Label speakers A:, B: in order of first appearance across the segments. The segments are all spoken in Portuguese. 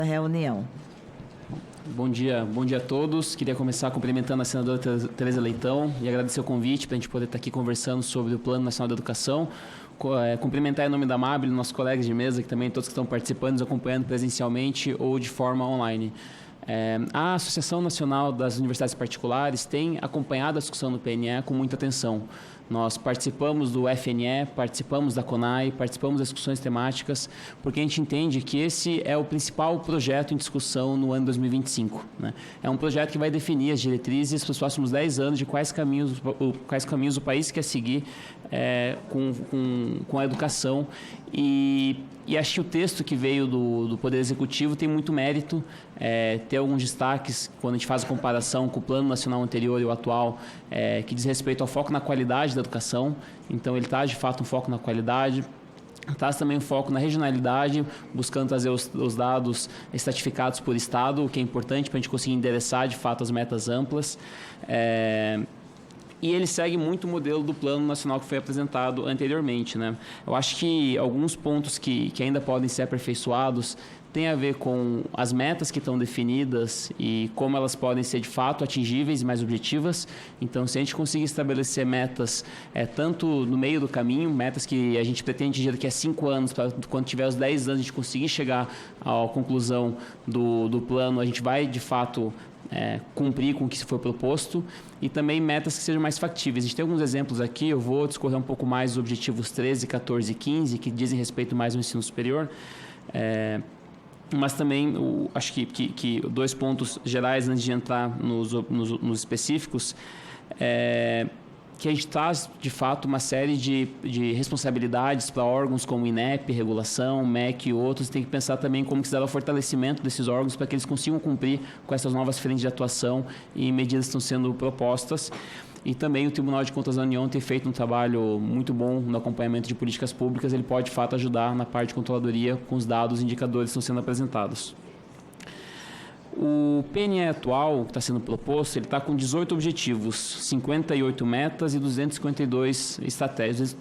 A: da reunião.
B: Bom dia a todos. Queria começar cumprimentando a senadora Tereza Leitão e agradecer o convite para a gente poder estar aqui conversando sobre o Plano Nacional de Educação. Cumprimentar em nome da Amabile, nossos colegas de mesa, que também todos que estão participando, nos acompanhando presencialmente ou de forma online. A Associação Nacional das Universidades Particulares tem acompanhado a discussão do PNE com muita atenção. Nós participamos do FNE, participamos da CONAI, participamos das discussões temáticas, porque a gente entende que esse é o principal projeto em discussão no ano 2025. Né? É um projeto que vai definir as diretrizes para os próximos 10 anos de quais caminhos o país quer seguir com a educação. E acho que o texto que veio do Poder Executivo tem muito mérito, tem alguns destaques quando a gente faz a comparação com o Plano Nacional anterior e o atual, que diz respeito ao foco na qualidade da educação. Então, ele traz, de fato, um foco na qualidade, traz também um foco na regionalidade, buscando trazer os dados estratificados por estado, o que é importante para a gente conseguir endereçar, de fato, as metas amplas. E ele segue muito o modelo do Plano Nacional que foi apresentado anteriormente. Né? Eu acho que alguns pontos que ainda podem ser aperfeiçoados têm a ver com as metas que estão definidas e como elas podem ser, de fato, atingíveis e mais objetivas. Então, se a gente conseguir estabelecer metas tanto no meio do caminho, metas que a gente pretende atingir daqui a 5 anos, para quando tiver os 10 anos a gente conseguir chegar à conclusão do plano, a gente vai, de fato, cumprir com o que se for proposto, e também metas que sejam mais factíveis. A gente tem alguns exemplos aqui, eu vou discorrer um pouco mais dos objetivos 13, 14 e 15, que dizem respeito mais ao ensino superior, mas também acho que 2 pontos gerais antes de entrar nos específicos, que a gente traz, de fato, uma série de responsabilidades para órgãos como INEP, regulação, MEC e outros. Tem que pensar também como que se dá o fortalecimento desses órgãos para que eles consigam cumprir com essas novas frentes de atuação e medidas que estão sendo propostas. E também o Tribunal de Contas da União tem feito um trabalho muito bom no acompanhamento de políticas públicas. Ele pode, de fato, ajudar na parte de controladoria com os dados e indicadores que estão sendo apresentados. O PNE atual, que está sendo proposto, ele está com 18 objetivos, 58 metas e 252 estratégias.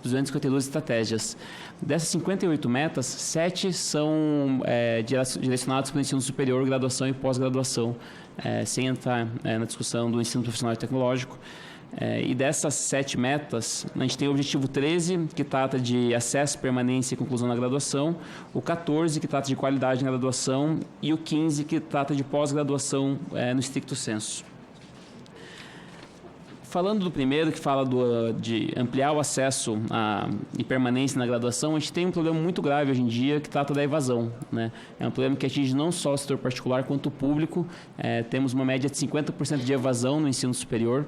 B: Dessas 58 metas, 7 são direcionadas para o ensino superior, graduação e pós-graduação, sem entrar na discussão do ensino profissional e tecnológico. E dessas 7 metas, a gente tem o objetivo 13, que trata de acesso, permanência e conclusão na graduação, o 14, que trata de qualidade na graduação, e o 15, que trata de pós-graduação no estricto sensu. Falando do primeiro, que fala de ampliar o acesso e permanência na graduação, a gente tem um problema muito grave hoje em dia que trata da evasão. Né? É um problema que atinge não só o setor particular quanto o público. Temos uma média de 50% de evasão no ensino superior.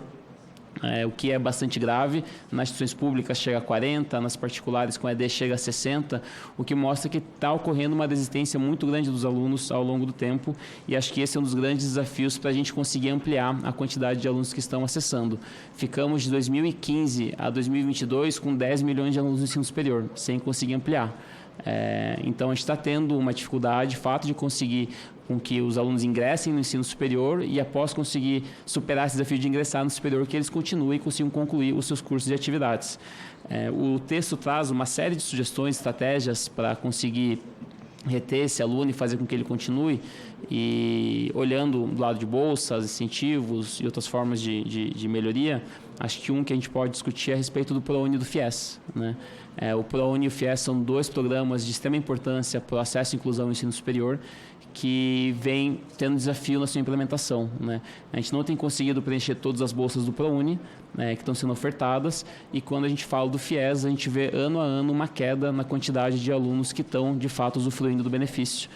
B: O que é bastante grave. Nas instituições públicas chega a 40%, nas particulares com ED chega a 60%, o que mostra que está ocorrendo uma desistência muito grande dos alunos ao longo do tempo, e acho que esse é um dos grandes desafios para a gente conseguir ampliar a quantidade de alunos que estão acessando. Ficamos de 2015 a 2022 com 10 milhões de alunos no ensino superior, sem conseguir ampliar. Então, a gente está tendo uma dificuldade, de fato, de conseguir com que os alunos ingressem no ensino superior e, após conseguir superar esse desafio de ingressar no superior, que eles continuem e consigam concluir os seus cursos e atividades. O texto traz uma série de sugestões, estratégias para conseguir reter esse aluno e fazer com que ele continue, e olhando do lado de bolsas, incentivos e outras formas de melhoria, acho que que a gente pode discutir é a respeito do ProUni e do FIES. Né? O ProUni e o FIES são 2 programas de extrema importância para o acesso e inclusão no ensino superior, que vem tendo desafio na sua implementação. Né? A gente não tem conseguido preencher todas as bolsas do ProUni, que estão sendo ofertadas, e quando a gente fala do FIES, a gente vê ano a ano uma queda na quantidade de alunos que estão, de fato, usufruindo do benefício.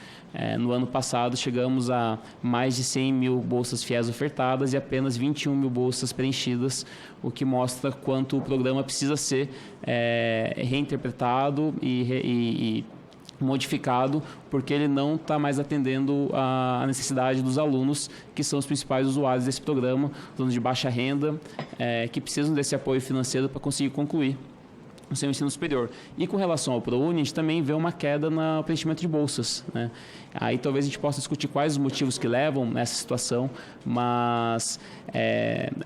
B: No ano passado, chegamos a mais de 100 mil bolsas FIES ofertadas e apenas 21 mil bolsas preenchidas, o que mostra quanto o programa precisa ser reinterpretado e modificado, porque ele não está mais atendendo a necessidade dos alunos, que são os principais usuários desse programa, alunos de baixa renda, que precisam desse apoio financeiro para conseguir concluir no seu ensino superior. E com relação ao ProUni, a gente também vê uma queda no preenchimento de bolsas, né? Aí talvez a gente possa discutir quais os motivos que levam nessa situação, mas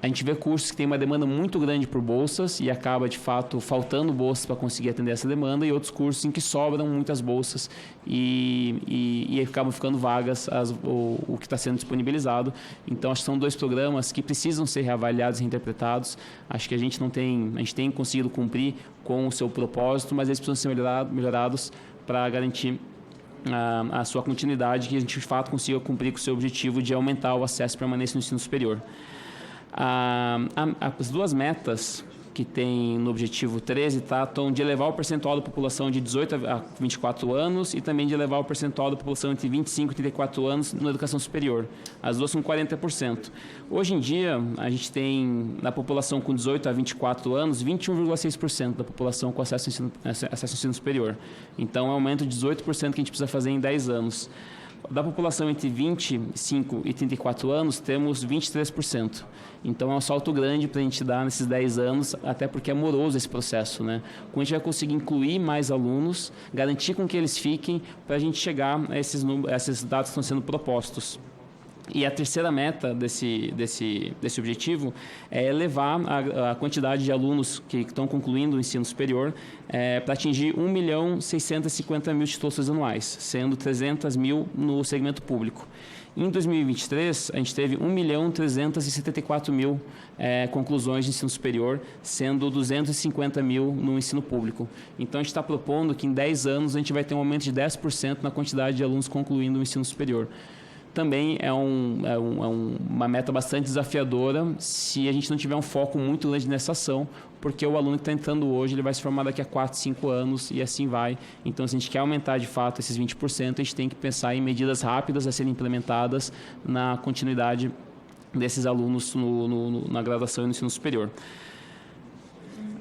B: a gente vê cursos que têm uma demanda muito grande por bolsas e acaba, de fato, faltando bolsas para conseguir atender essa demanda, e outros cursos em que sobram muitas bolsas e acabam ficando vagas o que está sendo disponibilizado. Então, acho que são 2 programas que precisam ser reavaliados e reinterpretados. Acho que a gente tem conseguido cumprir com o seu propósito, mas eles precisam ser melhorados para garantir a sua continuidade, que a gente de fato consiga cumprir com o seu objetivo de aumentar o acesso e permanência no ensino superior. As 2 metas que tem no objetivo 13 tratam de elevar o percentual da população de 18 a 24 anos e também de elevar o percentual da população entre 25 e 34 anos na educação superior. As 2 são 40%. Hoje em dia, a gente tem na população com 18 a 24 anos, 21,6% da população com acesso ao ensino superior. Então, é um aumento de 18% que a gente precisa fazer em 10 anos. Da população entre 25 e 34 anos, temos 23%. Então, é um salto grande para a gente dar nesses 10 anos, até porque é moroso esse processo, né? Como a gente vai conseguir incluir mais alunos, garantir com que eles fiquem, para a gente chegar a esses dados que estão sendo propostos. E a terceira meta desse objetivo é elevar a quantidade de alunos que estão concluindo o ensino superior para atingir 1.650.000 titulações anuais, sendo 300.000 no segmento público. Em 2023, a gente teve 1.374.000 conclusões de ensino superior, sendo 250.000 no ensino público. Então, a gente está propondo que em 10 anos a gente vai ter um aumento de 10% na quantidade de alunos concluindo o ensino superior. Também é uma meta bastante desafiadora se a gente não tiver um foco muito grande nessa ação, porque o aluno que está entrando hoje ele vai se formar daqui a 4, 5 anos e assim vai. Então, se a gente quer aumentar de fato esses 20%, a gente tem que pensar em medidas rápidas a serem implementadas na continuidade desses alunos na graduação e no ensino superior.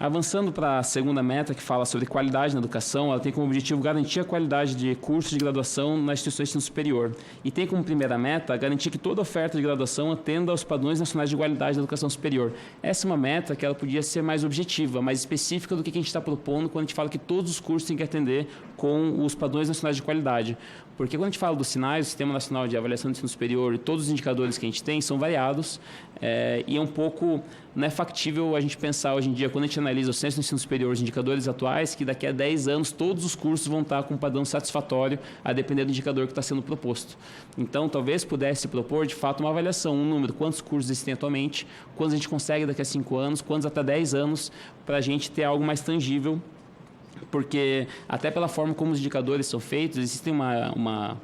B: Avançando para a segunda meta, que fala sobre qualidade na educação, ela tem como objetivo garantir a qualidade de cursos de graduação nas instituições de ensino superior. E tem como primeira meta garantir que toda oferta de graduação atenda aos padrões nacionais de qualidade da educação superior. Essa é uma meta que ela podia ser mais objetiva, mais específica do que a gente está propondo quando a gente fala que todos os cursos têm que atender com os padrões nacionais de qualidade. Porque quando a gente fala dos sinais, o Sistema Nacional de Avaliação do Ensino Superior e todos os indicadores que a gente tem são variados e é um pouco, não é factível a gente pensar hoje em dia, quando a gente analisa o Censo do Ensino Superior, os indicadores atuais, que daqui a 10 anos todos os cursos vão estar com um padrão satisfatório a depender do indicador que está sendo proposto. Então, talvez pudesse propor, de fato, uma avaliação, um número, quantos cursos existem atualmente, quantos a gente consegue daqui a 5 anos, quantos até 10 anos, para a gente ter algo mais tangível, porque até pela forma como os indicadores são feitos, existe uma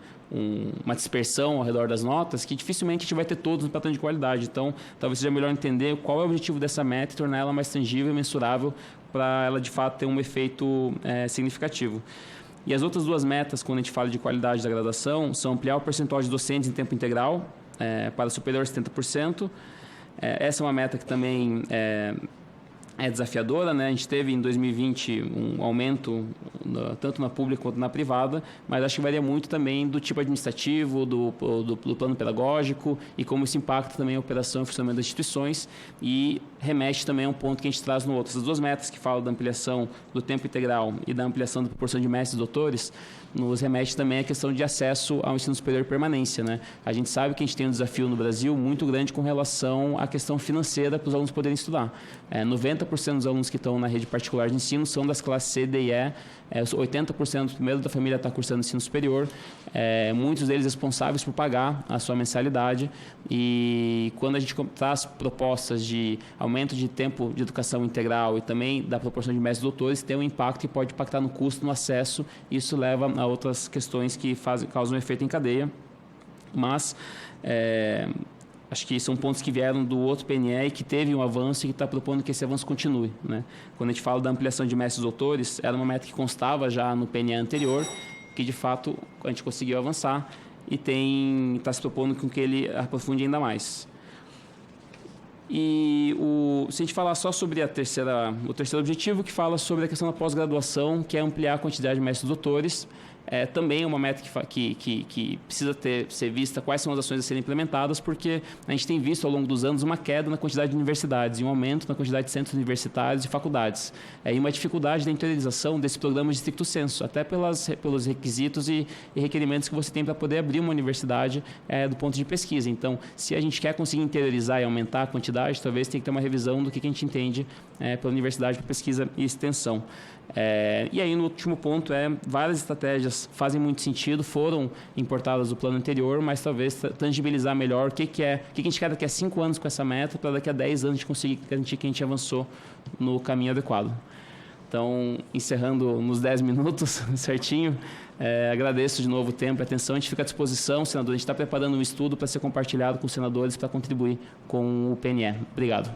B: dispersão ao redor das notas que dificilmente a gente vai ter todos no padrão de qualidade. Então, talvez seja melhor entender qual é o objetivo dessa meta e tornar ela mais tangível e mensurável para ela, de fato, ter um efeito significativo. E as outras 2 metas, quando a gente fala de qualidade da graduação, são ampliar o percentual de docentes em tempo integral para superior a 70%. Essa é uma meta que também é desafiadora, né? A gente teve em 2020 um aumento tanto na pública quanto na privada, mas acho que varia muito também do tipo administrativo, do plano pedagógico e como isso impacta também a operação e funcionamento das instituições e remete também a um ponto que a gente traz no outro. Essas 2 metas que falam da ampliação do tempo integral e da ampliação da proporção de mestres e doutores nos remete também à questão de acesso ao ensino superior e permanência, né? A gente sabe que a gente tem um desafio no Brasil muito grande com relação à questão financeira para os alunos poderem estudar. 90% dos alunos que estão na rede particular de ensino são das classes C, D e E. 80% primeiro da família está cursando ensino superior. Muitos deles responsáveis por pagar a sua mensalidade. E quando a gente traz propostas de aumento de tempo de educação integral e também da proporção de mestres e doutores, tem um impacto que pode impactar no custo, no acesso. Isso leva a outras questões que causam um efeito em cadeia. Mas acho que são pontos que vieram do outro PNE e que teve um avanço e que está propondo que esse avanço continue, né? Quando a gente fala da ampliação de mestres e doutores, era uma meta que constava já no PNE anterior, que de fato a gente conseguiu avançar e está se propondo com que ele aprofunde ainda mais. E se a gente falar só sobre o terceiro objetivo, que fala sobre a questão da pós-graduação, que é ampliar a quantidade de mestres e doutores, também é uma meta que precisa ser vista quais são as ações a serem implementadas, porque a gente tem visto ao longo dos anos uma queda na quantidade de universidades e um aumento na quantidade de centros universitários e faculdades. E uma dificuldade da interiorização desse programa de stricto sensu, até pelos requisitos e requerimentos que você tem para poder abrir uma universidade do ponto de pesquisa. Então, se a gente quer conseguir interiorizar e aumentar a quantidade, talvez tenha que ter uma revisão do que a gente entende pela universidade para pesquisa e extensão. E aí, no último ponto, várias estratégias fazem muito sentido, foram importadas do plano anterior, mas talvez tangibilizar melhor o que a gente quer daqui a 5 anos com essa meta, para daqui a 10 anos a gente conseguir garantir que a gente avançou no caminho adequado. Então, encerrando nos 10 minutos, certinho, agradeço de novo o tempo e a atenção. A gente fica à disposição, senador. A gente está preparando um estudo para ser compartilhado com os senadores para contribuir com o PNE. Obrigado.